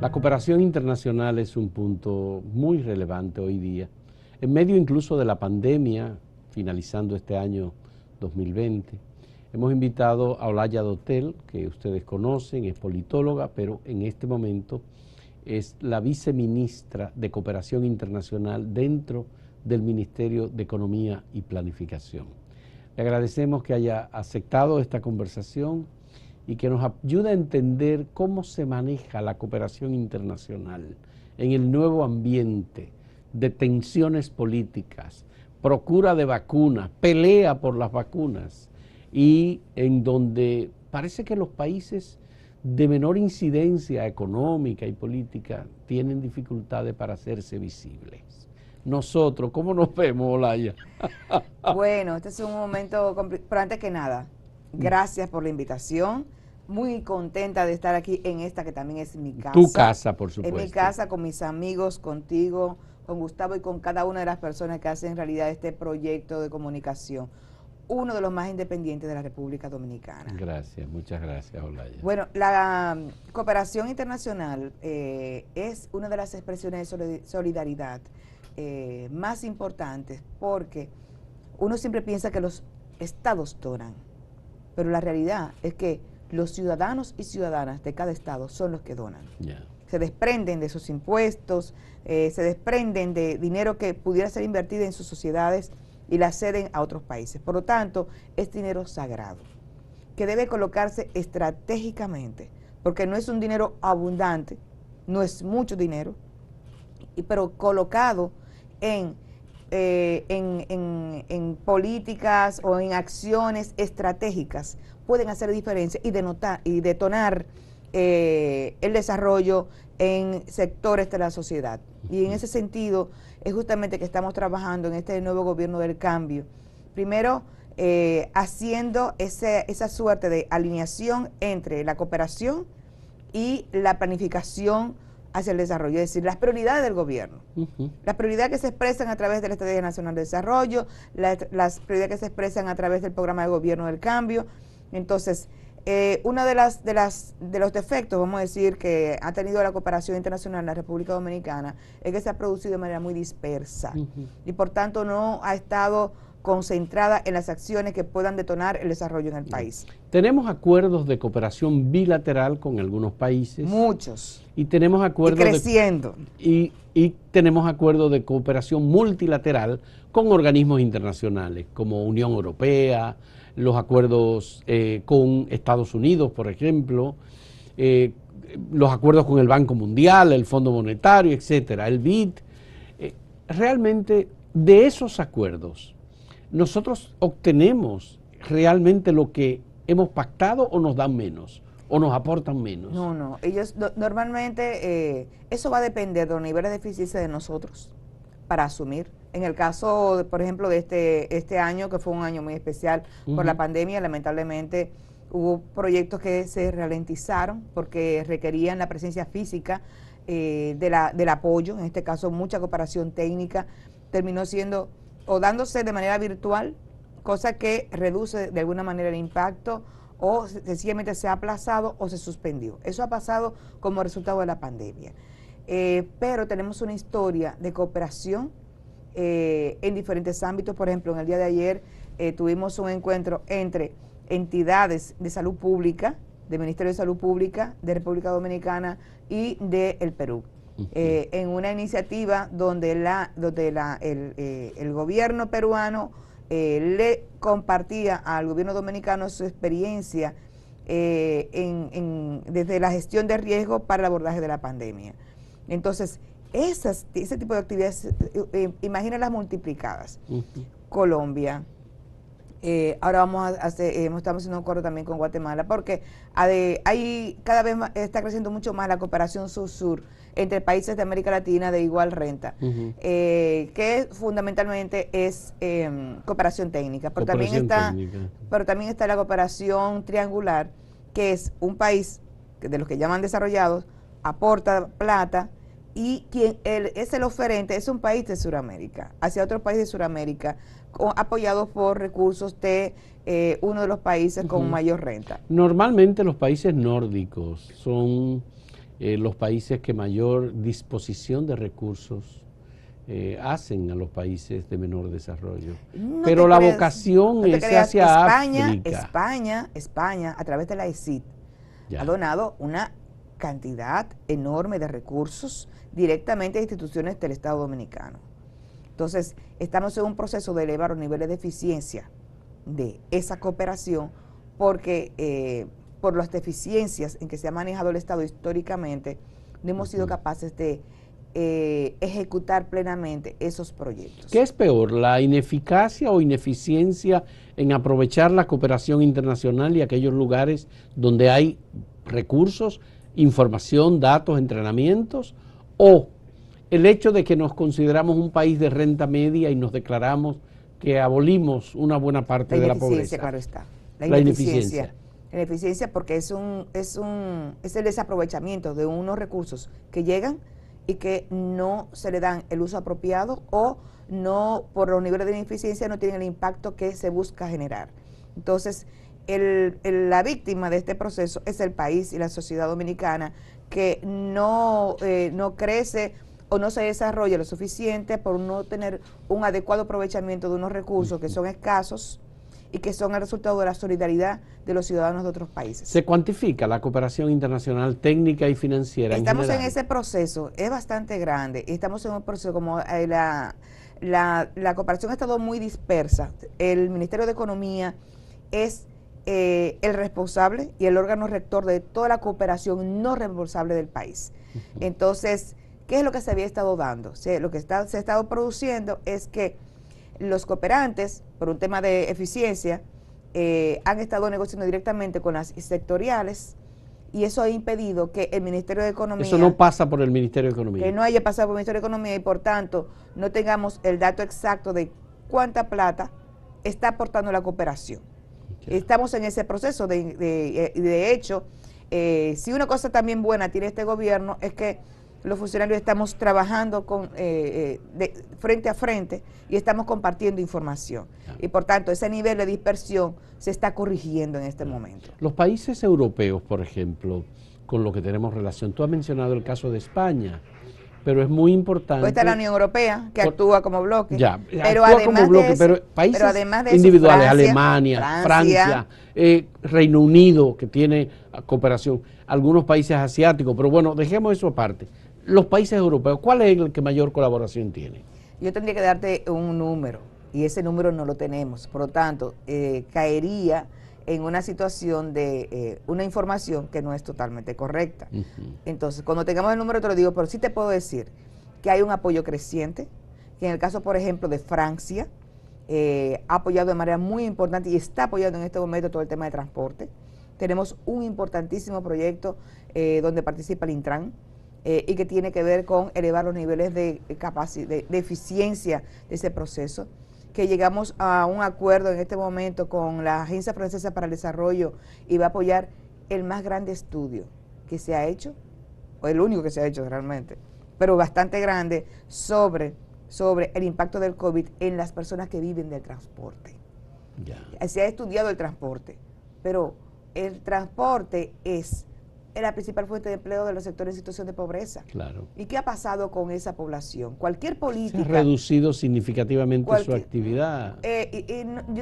La cooperación internacional es un punto muy relevante hoy día, en medio incluso de la pandemia, finalizando este año 2020. Hemos invitado a Olaya Dotel, que ustedes conocen, es politóloga, pero en este momento es la viceministra de Cooperación Internacional dentro del Ministerio de Economía y Planificación. Le agradecemos que haya aceptado esta conversación y que nos ayude a entender cómo se maneja la cooperación internacional en el nuevo ambiente de tensiones políticas, procura de vacunas, pelea por las vacunas, y en donde parece que los países de menor incidencia económica y política tienen dificultades para hacerse visibles. Nosotros, ¿cómo nos vemos, Olaya? Bueno, este es un momento complicado, pero antes que nada, gracias por la invitación. Muy contenta de estar aquí en esta que también es mi casa. Tu casa, por supuesto. En mi casa, con mis amigos, contigo, con Gustavo y con cada una de las personas que hacen realidad este proyecto de comunicación. Uno de los más independientes de la República Dominicana. Gracias, muchas gracias, Olaya. Bueno, la cooperación internacional es una de las expresiones de solidaridad más importantes, porque uno siempre piensa que los estados donan, pero la realidad es que los ciudadanos y ciudadanas de cada estado son los que donan. Yeah. Se desprenden de sus impuestos, se desprenden de dinero que pudiera ser invertido en sus sociedades y la ceden a otros países. Por lo tanto, es dinero sagrado, que debe colocarse estratégicamente, porque no es un dinero abundante, no es mucho dinero, pero colocado en políticas o en acciones estratégicas pueden hacer diferencia y detonar el desarrollo en sectores de la sociedad. Y en ese sentido es justamente que estamos trabajando en este nuevo gobierno del cambio. Primero, haciendo esa suerte de alineación entre la cooperación y la planificación hacia el desarrollo, es decir, las prioridades del gobierno, las prioridades que se expresan a través de la Estrategia Nacional de Desarrollo, las prioridades que se expresan a través del Programa de Gobierno del Cambio. Entonces, uno de los defectos, vamos a decir, que ha tenido la cooperación internacional en la República Dominicana es que se ha producido de manera muy dispersa y por tanto no ha estado concentrada en las acciones que puedan detonar el desarrollo en el país. Tenemos acuerdos de cooperación bilateral con algunos países. Muchos. Y tenemos acuerdos y creciendo. Y tenemos acuerdos de cooperación multilateral con organismos internacionales, como Unión Europea, los acuerdos con Estados Unidos, por ejemplo, los acuerdos con el Banco Mundial, el Fondo Monetario, etcétera, el BID. Realmente, de esos acuerdos, nosotros obtenemos realmente lo que hemos pactado, o nos dan menos, o nos aportan menos. No, ellos normalmente, eso va a depender de los niveles de eficiencia de nosotros para asumir. En el caso, por ejemplo, de este año, que fue un año muy especial por la pandemia, lamentablemente hubo proyectos que se ralentizaron porque requerían la presencia física del apoyo, en este caso mucha cooperación técnica, terminó siendo o dándose de manera virtual, cosa que reduce de alguna manera el impacto, o sencillamente se ha aplazado o se suspendió. Eso ha pasado como resultado de la pandemia. Pero tenemos una historia de cooperación en diferentes ámbitos. Por ejemplo, en el día de ayer tuvimos un encuentro entre entidades de salud pública, del Ministerio de Salud Pública de República Dominicana y del Perú. En una iniciativa donde el gobierno peruano le compartía al gobierno dominicano su experiencia desde la gestión de riesgo para el abordaje de la pandemia. Entonces, ese tipo de actividades, imagínenlas multiplicadas. Colombia, ahora vamos a hacer, estamos haciendo un acuerdo también con Guatemala, porque hay cada vez más, está creciendo mucho más la cooperación sur-sur entre países de América Latina de igual renta, que fundamentalmente es cooperación técnica, pero también está la cooperación triangular, que es un país de los que llaman desarrollados, aporta plata, y quien es el oferente es un país de Sudamérica, hacia otro país de Sudamérica, apoyados por recursos de uno de los países con mayor renta. Normalmente los países nórdicos son los países que mayor disposición de recursos hacen a los países de menor desarrollo. No Pero te la creas, vocación no te es creas, hacia África. España, a través de la ESID, Ya. ha donado una cantidad enorme de recursos directamente a instituciones del Estado Dominicano. Entonces, estamos en un proceso de elevar los niveles de eficiencia de esa cooperación porque por las deficiencias en que se ha manejado el Estado históricamente, no hemos sido capaces de ejecutar plenamente esos proyectos. ¿Qué es peor, la ineficacia o ineficiencia en aprovechar la cooperación internacional y aquellos lugares donde hay recursos, información, datos, entrenamientos, o el hecho de que nos consideramos un país de renta media y nos declaramos que abolimos una buena parte de la pobreza? Claro está. La ineficiencia. La ineficiencia porque es el desaprovechamiento de unos recursos que llegan y que no se le dan el uso apropiado o no, por los niveles de ineficiencia, no tienen el impacto que se busca generar. Entonces, la víctima de este proceso es el país y la sociedad dominicana que no crece o no se desarrolla lo suficiente por no tener un adecuado aprovechamiento de unos recursos que son escasos y que son el resultado de la solidaridad de los ciudadanos de otros países. ¿Se cuantifica la cooperación internacional técnica y financiera? Estamos en ese proceso, es bastante grande, y estamos en un proceso como la cooperación ha estado muy dispersa. El Ministerio de Economía es el responsable y el órgano rector de toda la cooperación no reembolsable del país. Entonces, ¿qué es lo que se había estado dando? Lo que se ha estado produciendo es que los cooperantes, por un tema de eficiencia, han estado negociando directamente con las sectoriales y eso ha impedido que el Ministerio de Economía... Eso no pasa por el Ministerio de Economía. Que no haya pasado por el Ministerio de Economía y por tanto no tengamos el dato exacto de cuánta plata está aportando la cooperación. Okay. Estamos en ese proceso de hecho, si una cosa también buena tiene este gobierno es que los funcionarios estamos trabajando frente a frente y estamos compartiendo información. Y por tanto, ese nivel de dispersión se está corrigiendo en este momento. Los países europeos, por ejemplo, con los que tenemos relación, tú has mencionado el caso de España, pero es muy importante... Pues está la Unión Europea, que actúa como bloque. Ya, pero actúa como bloque, pero países individuales, Alemania, Francia, Reino Unido, que tiene cooperación, algunos países asiáticos, pero bueno, dejemos eso aparte. Los países europeos, ¿cuál es el que mayor colaboración tiene? Yo tendría que darte un número y ese número no lo tenemos, por lo tanto, caería en una situación de una información que no es totalmente correcta. Entonces, cuando tengamos el número te lo digo, pero sí te puedo decir que hay un apoyo creciente, que en el caso, por ejemplo, de Francia, ha apoyado de manera muy importante y está apoyando en este momento todo el tema de transporte. Tenemos un importantísimo proyecto donde participa el Intran, y que tiene que ver con elevar los niveles de capacidad, de eficiencia de ese proceso, que llegamos a un acuerdo en este momento con la Agencia Francesa para el Desarrollo y va a apoyar el más grande estudio que se ha hecho, o el único que se ha hecho realmente, pero bastante grande, sobre el impacto del COVID en las personas que viven del transporte. Se ha estudiado el transporte, pero el transporte es la principal fuente de empleo de los sectores en situación de pobreza. Claro. ¿Y qué ha pasado con esa población? Cualquier política... Se ha reducido significativamente su actividad.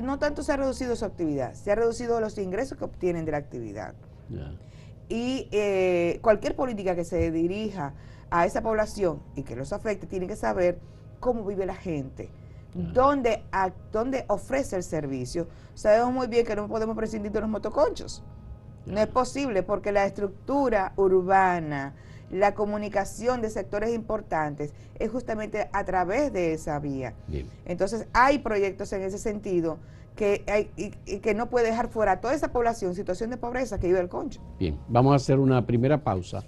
No tanto se ha reducido su actividad, se ha reducido los ingresos que obtienen de la actividad. Ya. Y cualquier política que se dirija a esa población y que los afecte, tiene que saber cómo vive la gente, dónde ofrece el servicio. Sabemos muy bien que no podemos prescindir de los motoconchos. No es posible porque la estructura urbana, la comunicación de sectores importantes es justamente a través de esa vía. Bien. Entonces hay proyectos en ese sentido que no puede dejar fuera a toda esa población en situación de pobreza que vive el concho. Bien, vamos a hacer una primera pausa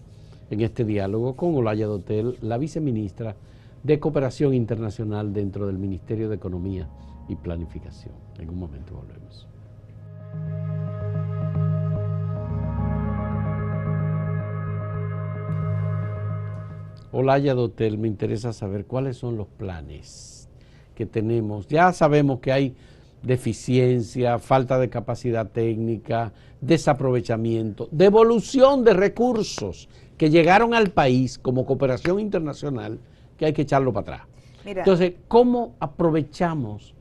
en este diálogo con Olaya Dotel, la viceministra de Cooperación Internacional dentro del Ministerio de Economía y Planificación. En un momento volvemos. Olaya Dotel, me interesa saber cuáles son los planes que tenemos. Ya sabemos que hay deficiencia, falta de capacidad técnica, desaprovechamiento, devolución de recursos que llegaron al país como cooperación internacional, que hay que echarlo para atrás. Mira. Entonces, ¿cómo aprovechamos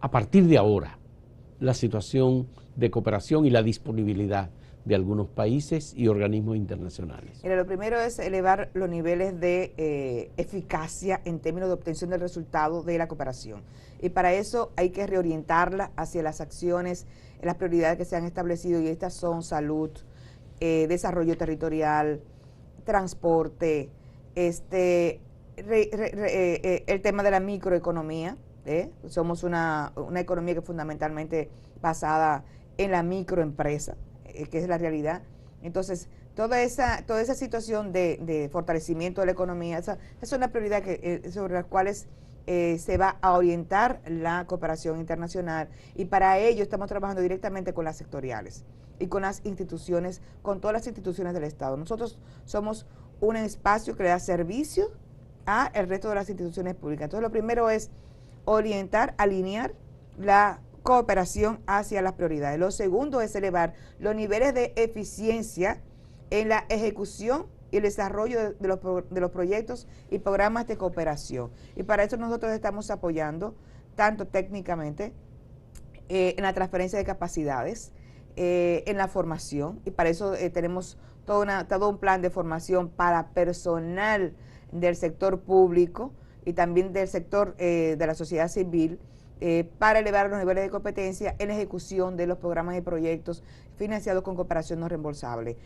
a partir de ahora la situación de cooperación y la disponibilidad de algunos países y organismos internacionales? Mira, lo primero es elevar los niveles de eficacia en términos de obtención del resultado de la cooperación. Y para eso hay que reorientarla hacia las acciones, las prioridades que se han establecido, y estas son salud, desarrollo territorial, transporte, el tema de la microeconomía. Somos una economía que es fundamentalmente basada en la microempresa, que es la realidad. Entonces, toda esa situación de fortalecimiento de la economía, esa es una prioridad sobre las cuales se va a orientar la cooperación internacional, y para ello estamos trabajando directamente con las sectoriales y con las instituciones, con todas las instituciones del Estado. Nosotros somos un espacio que le da servicio a el resto de las instituciones públicas. Entonces, lo primero es orientar, alinear la cooperación hacia las prioridades. Lo segundo es elevar los niveles de eficiencia en la ejecución y el desarrollo de los proyectos y programas de cooperación. Y para eso nosotros estamos apoyando tanto técnicamente en la transferencia de capacidades, en la formación, y para eso tenemos todo un plan de formación para personal del sector público y también del sector de la sociedad civil, para elevar los niveles de competencia en la ejecución de los programas y proyectos financiados con cooperación no reembolsable.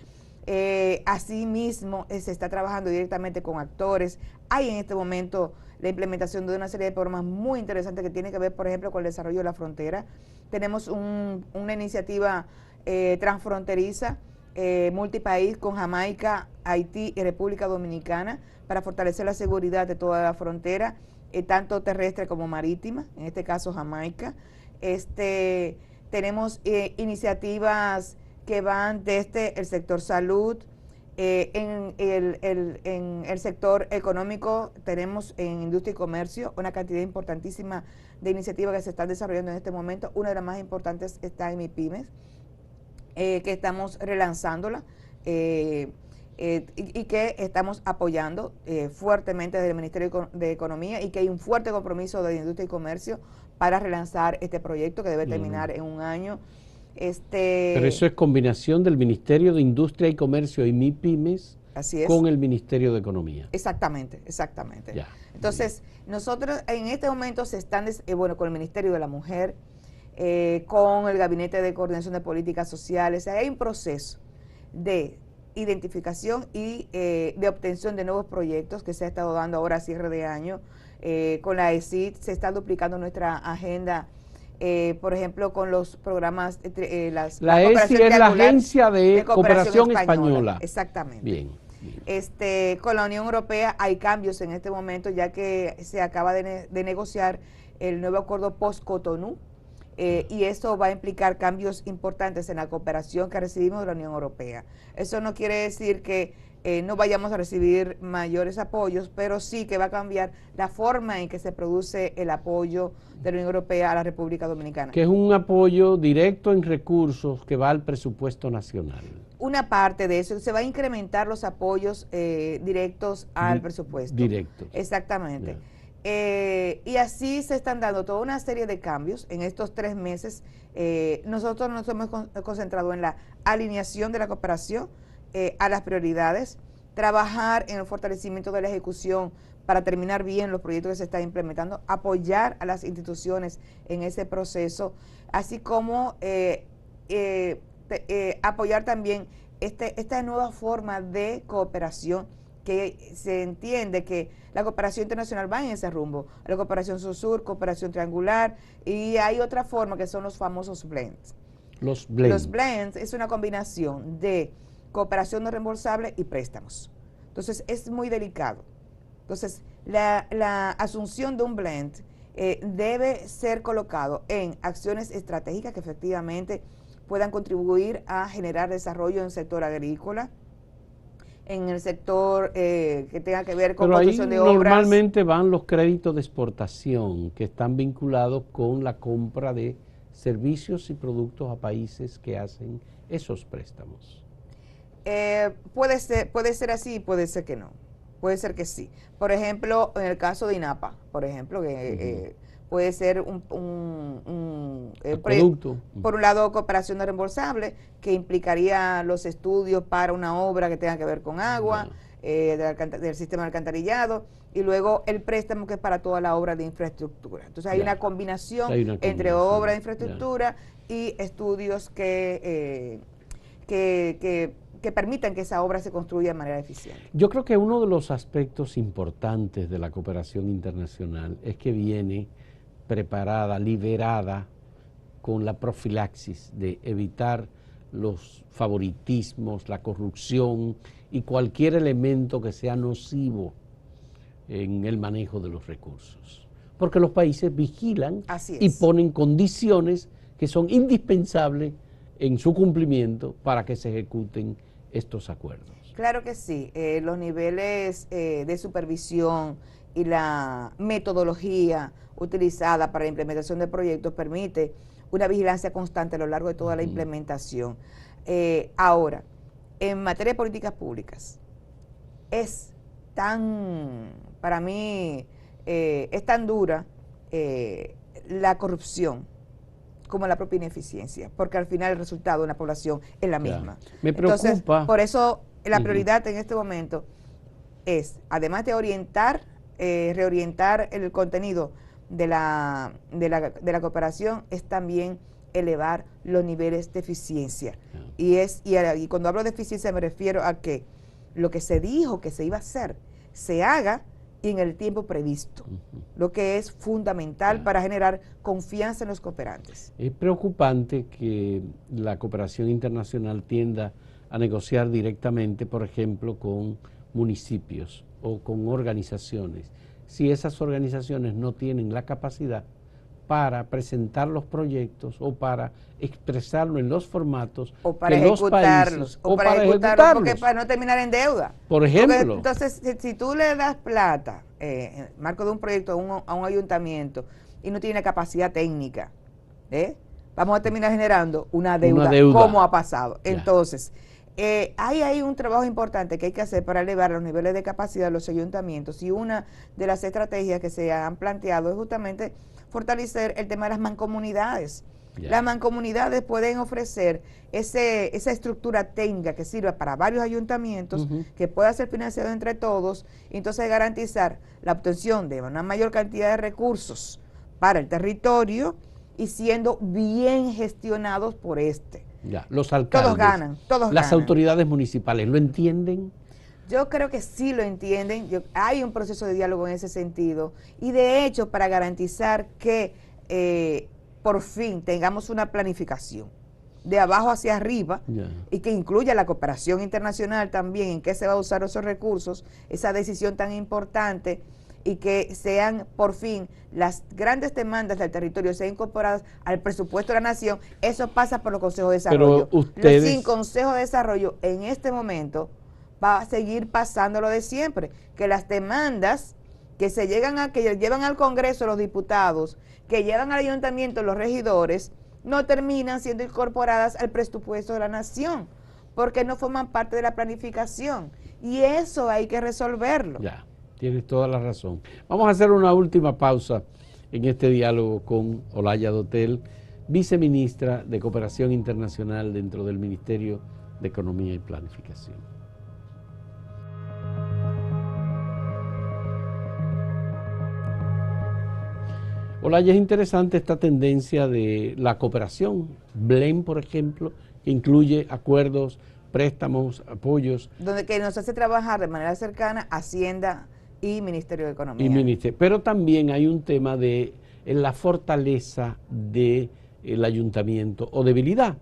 Asimismo, se está trabajando directamente con actores. Hay en este momento la implementación de una serie de programas muy interesantes que tienen que ver, por ejemplo, con el desarrollo de la frontera. Tenemos una iniciativa transfronteriza, multipaís, con Jamaica, Haití y República Dominicana, para fortalecer la seguridad de toda la frontera, tanto terrestre como marítima, en este caso Jamaica. Tenemos iniciativas que van desde el sector salud, en el sector económico tenemos en industria y comercio una cantidad importantísima de iniciativas que se están desarrollando en este momento. Una de las más importantes está en MIPYMES, que estamos relanzándola, y que estamos apoyando fuertemente desde el Ministerio de Economía, y que hay un fuerte compromiso de Industria y Comercio para relanzar este proyecto que debe terminar en un año. Pero eso es combinación del Ministerio de Industria y Comercio y MIPYMES con el Ministerio de Economía. Exactamente, exactamente. Ya, entonces, nosotros en este momento se están, con el Ministerio de la Mujer, con el Gabinete de Coordinación de Políticas Sociales. Hay un proceso de identificación y de obtención de nuevos proyectos que se ha estado dando ahora a cierre de año. Con la ESID se está duplicando nuestra agenda, por ejemplo, con los programas, la ESID es la Agencia de Cooperación Española. Exactamente. Bien. Con la Unión Europea hay cambios en este momento, ya que se acaba de negociar el nuevo acuerdo post-Cotonú, y esto va a implicar cambios importantes en la cooperación que recibimos de la Unión Europea. Eso no quiere decir que no vayamos a recibir mayores apoyos, pero sí que va a cambiar la forma en que se produce el apoyo de la Unión Europea a la República Dominicana. Que es un apoyo directo en recursos que va al presupuesto nacional. Una parte de eso, se va a incrementar los apoyos directos al presupuesto. Directos. Exactamente. Y así se están dando toda una serie de cambios en estos 3 meses. Nosotros nos hemos concentrado en la alineación de la cooperación a las prioridades, trabajar en el fortalecimiento de la ejecución para terminar bien los proyectos que se están implementando, apoyar a las instituciones en ese proceso, así como apoyar también esta nueva forma de cooperación, que se entiende que la cooperación internacional va en ese rumbo, la cooperación sur-sur, cooperación triangular, y hay otra forma que son los famosos blends. Los blends. Los blends es una combinación de cooperación no reembolsable y préstamos. Entonces, es muy delicado. Entonces, la asunción de un blend debe ser colocado en acciones estratégicas que efectivamente puedan contribuir a generar desarrollo en el sector agrícola, en el sector que tenga que ver con construcción de obras. Normalmente van los créditos de exportación que están vinculados con la compra de servicios y productos a países que hacen esos préstamos? Puede ser así, puede ser que no. Puede ser que sí. Por ejemplo, en el caso de INAPA, por ejemplo, que puede ser un producto. Por un lado, cooperación no reembolsable, que implicaría los estudios para una obra que tenga que ver con agua, del sistema de alcantarillado, y luego el préstamo que es para toda la obra de infraestructura. Entonces hay una combinación entre obra de infraestructura y estudios que permitan que esa obra se construya de manera eficiente. Yo creo que uno de los aspectos importantes de la cooperación internacional es que viene preparada, liberada con la profilaxis de evitar los favoritismos, la corrupción y cualquier elemento que sea nocivo en el manejo de los recursos. Porque los países vigilan y ponen condiciones que son indispensables en su cumplimiento para que se ejecuten estos acuerdos. Claro que sí, los niveles de supervisión y la metodología utilizada para la implementación de proyectos permite una vigilancia constante a lo largo de toda la implementación. Ahora, en materia de políticas públicas, es tan, para mí, es tan dura la corrupción como la propia ineficiencia, porque al final el resultado de una población es la misma. Me preocupa. Entonces, por eso la prioridad en este momento es, además de reorientar el contenido de la cooperación, es también elevar los niveles de eficiencia. Y cuando hablo de eficiencia me refiero a que lo que se dijo que se iba a hacer, se haga y en el tiempo previsto, lo que es fundamental para generar confianza en los cooperantes. Es preocupante que la cooperación internacional tienda a negociar directamente, por ejemplo, con municipios o con organizaciones, si esas organizaciones no tienen la capacidad para presentar los proyectos o para expresarlo en los formatos o para que ejecutarlos, los países, o para ejecutarlos, porque para no terminar en deuda. Por ejemplo. Porque, entonces, si tú le das plata en el marco de un proyecto a un ayuntamiento y no tiene capacidad técnica, vamos a terminar generando una deuda. Como ha pasado. Entonces, hay ahí un trabajo importante que hay que hacer para elevar los niveles de capacidad de los ayuntamientos, y una de las estrategias que se han planteado es justamente fortalecer el tema de las mancomunidades. Las mancomunidades pueden ofrecer esa estructura técnica que sirva para varios ayuntamientos, que pueda ser financiado entre todos, y entonces garantizar la obtención de una mayor cantidad de recursos para el territorio y siendo bien gestionados por los alcaldes, todos ganan. Las autoridades municipales, ¿lo entienden? Yo creo que sí lo entienden. Hay un proceso de diálogo en ese sentido, y de hecho, para garantizar que por fin tengamos una planificación de abajo hacia arriba y que incluya la cooperación internacional también, en qué se va a usar esos recursos, esa decisión tan importante, y que sean por fin las grandes demandas del territorio sean incorporadas al presupuesto de la nación. Eso pasa por los consejos de desarrollo. Pero sin consejo de desarrollo en este momento va a seguir pasando lo de siempre, que las demandas que llevan al Congreso los diputados, que llevan al ayuntamiento los regidores, no terminan siendo incorporadas al presupuesto de la nación, porque no forman parte de la planificación, y eso hay que resolverlo. Tienes toda la razón. Vamos a hacer una última pausa en este diálogo con Olaya Dotel, viceministra de Cooperación Internacional dentro del Ministerio de Economía y Planificación. Olaya, es interesante esta tendencia de la cooperación, BLEM, por ejemplo, que incluye acuerdos, préstamos, apoyos. Donde que nos hace trabajar de manera cercana Hacienda y Ministerio de Economía. Pero también hay un tema de la fortaleza del ayuntamiento o debilidad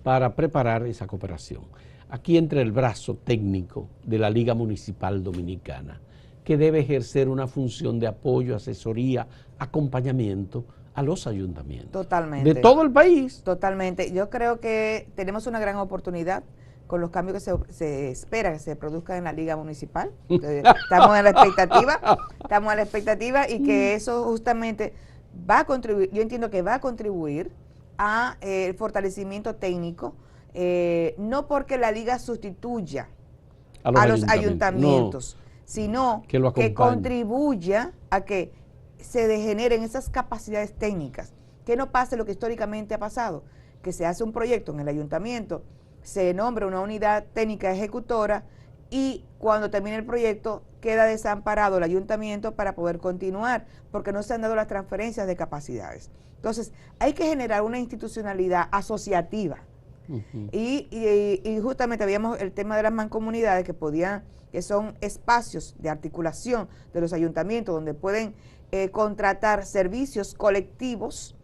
para preparar esa cooperación. Aquí entra el brazo técnico de la Liga Municipal Dominicana, que debe ejercer una función de apoyo, asesoría, acompañamiento a los ayuntamientos. Totalmente. De todo el país. Totalmente. Yo creo que tenemos una gran oportunidad con los cambios que se espera que se produzcan en la Liga Municipal. Estamos en la expectativa, y que eso justamente va a contribuir, yo entiendo que va a contribuir a el fortalecimiento técnico, no porque la liga sustituya a los ayuntamientos, no, sino que contribuya a que se degeneren esas capacidades técnicas, que no pase lo que históricamente ha pasado, que se hace un proyecto en el ayuntamiento, se nombra una unidad técnica ejecutora y cuando termine el proyecto queda desamparado el ayuntamiento para poder continuar, porque no se han dado las transferencias de capacidades. Entonces, hay que generar una institucionalidad asociativa. Y justamente veíamos el tema de las mancomunidades que son espacios de articulación de los ayuntamientos donde pueden contratar servicios colectivos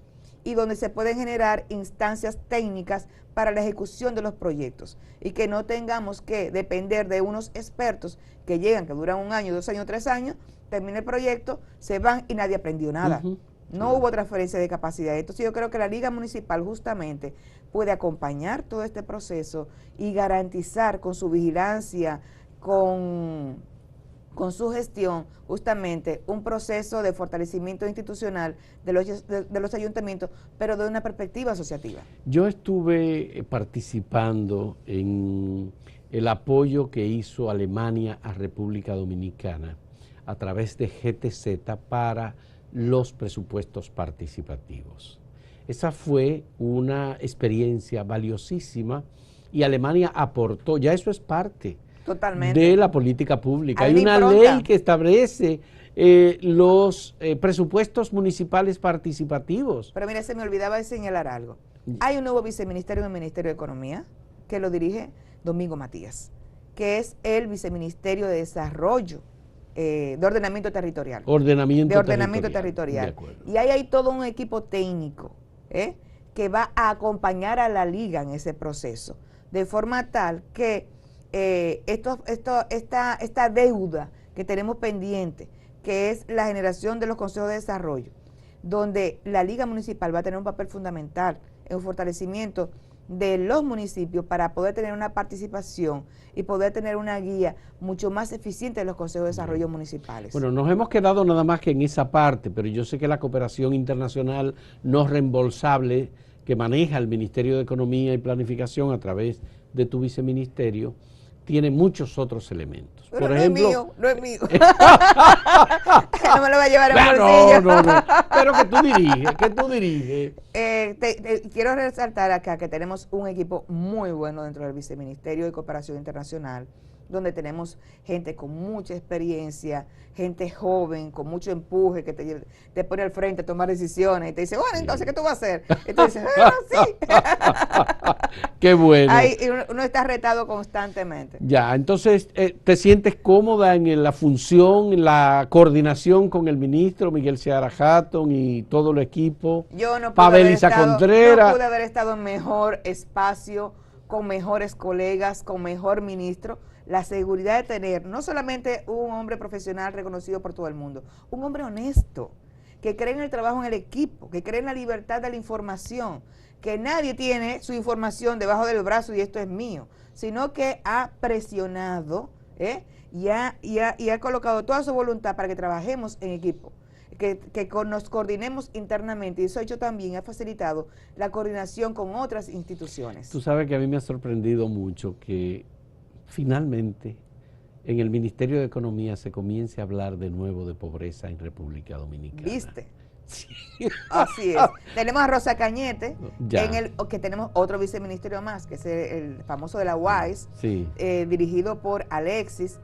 y donde se pueden generar instancias técnicas para la ejecución de los proyectos y que no tengamos que depender de unos expertos que llegan, que duran 1 año, 2 años, 3 años, termina el proyecto, se van y nadie aprendió nada. No hubo transferencia de capacidad. Entonces yo creo que la Liga Municipal justamente puede acompañar todo este proceso y garantizar con su vigilancia, con su gestión, justamente un proceso de fortalecimiento institucional de los ayuntamientos, pero de una perspectiva asociativa. Yo estuve participando en el apoyo que hizo Alemania a República Dominicana a través de GTZ para los presupuestos participativos. Esa fue una experiencia valiosísima y Alemania aportó, ya eso es parte totalmente de la política pública. Hay una ley que establece los presupuestos municipales participativos. Pero mira, se me olvidaba de señalar algo. Hay un nuevo viceministerio en el Ministerio de Economía que lo dirige Domingo Matías, que es el viceministerio de Desarrollo, de Ordenamiento Territorial. Ordenamiento Territorial. Y ahí hay todo un equipo técnico que va a acompañar a la liga en ese proceso, de forma tal que esta deuda que tenemos pendiente, que es la generación de los consejos de desarrollo, donde la Liga Municipal va a tener un papel fundamental en el fortalecimiento de los municipios para poder tener una participación y poder tener una guía mucho más eficiente de los consejos de desarrollo municipales. Bueno, nos hemos quedado nada más que en esa parte, pero yo sé que la cooperación internacional no reembolsable que maneja el Ministerio de Economía y Planificación a través de tu viceministerio tiene muchos otros elementos. Pero por ejemplo, no es mío. No me lo va a llevar en el bolsillo. No. Pero que tú diriges. Quiero resaltar acá que tenemos un equipo muy bueno dentro del Viceministerio de Cooperación Internacional, donde tenemos gente con mucha experiencia, gente joven, con mucho empuje, que te pone al frente a tomar decisiones y te dice, bueno, entonces, ¿qué tú vas a hacer? Y tú dices, sí. Qué bueno. Ahí uno está retado constantemente. Ya, entonces, ¿te sientes cómoda en la función, en la coordinación con el ministro Miguel Seara Hatton y todo el equipo? Yo no pude haber estado en mejor espacio, con mejores colegas, con mejor ministro. La seguridad de tener no solamente un hombre profesional reconocido por todo el mundo, un hombre honesto, que cree en el trabajo en el equipo, que cree en la libertad de la información, que nadie tiene su información debajo del brazo y esto es mío, sino que ha presionado y ha colocado toda su voluntad para que trabajemos en equipo, que nos coordinemos internamente, y eso ha hecho también, ha facilitado la coordinación con otras instituciones. Tú sabes que a mí me ha sorprendido mucho que finalmente en el Ministerio de Economía se comience a hablar de nuevo de pobreza en República Dominicana. ¿Viste? Sí. Así es. Tenemos a Rosa Cañete, que tenemos otro viceministerio más, que es el famoso de la UAS, sí. Dirigido por Alexis.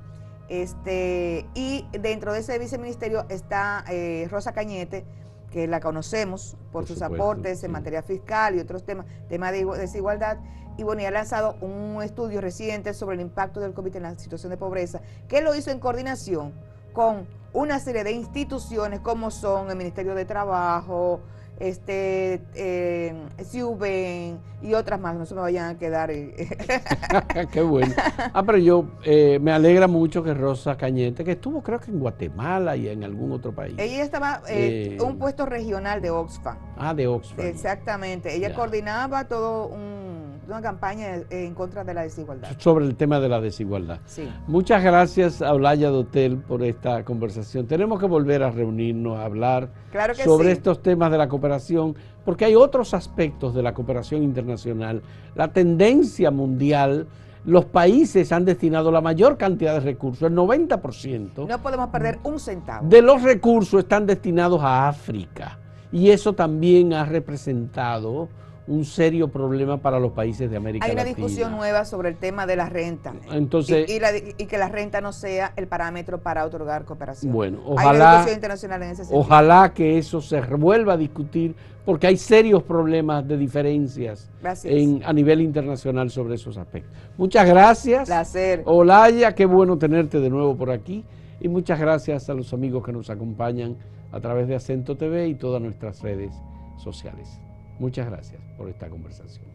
Y dentro de ese viceministerio está Rosa Cañete, que la conocemos por sus aportes en materia fiscal y otros temas de desigualdad. Y bueno, y ha lanzado un estudio reciente sobre el impacto del COVID en la situación de pobreza, que lo hizo en coordinación con una serie de instituciones como son el Ministerio de Trabajo, CIUBEN y otras más, no se me vayan a quedar. Qué bueno. Pero yo me alegra mucho que Rosa Cañete, que estuvo creo que en Guatemala y en algún otro país. Ella estaba en un puesto regional de Oxfam. De Oxfam. Exactamente. Ella coordinaba todo una campaña en contra de la desigualdad. Sobre el tema de la desigualdad. Sí. Muchas gracias a Olaya Dotel por esta conversación. Tenemos que volver a reunirnos, a hablar Claro que sobre sí. estos temas de la cooperación, porque hay otros aspectos de la cooperación internacional. La tendencia mundial, los países han destinado la mayor cantidad de recursos, el 90%. No podemos perder un centavo. De los recursos están destinados a África, y eso también ha representado un serio problema para los países de América Latina. Hay una discusión nueva sobre el tema de la renta. Entonces, y que la renta no sea el parámetro para otorgar cooperación. bueno, Hay una ojalá, discusión internacional en ese sentido. ojalá que eso se vuelva a discutir, porque hay serios problemas de diferencias a nivel internacional sobre esos aspectos. Muchas gracias. Placer. Olaya, qué bueno tenerte de nuevo por aquí. Y muchas gracias a los amigos que nos acompañan a través de Acento TV y todas nuestras redes sociales. Muchas gracias por esta conversación.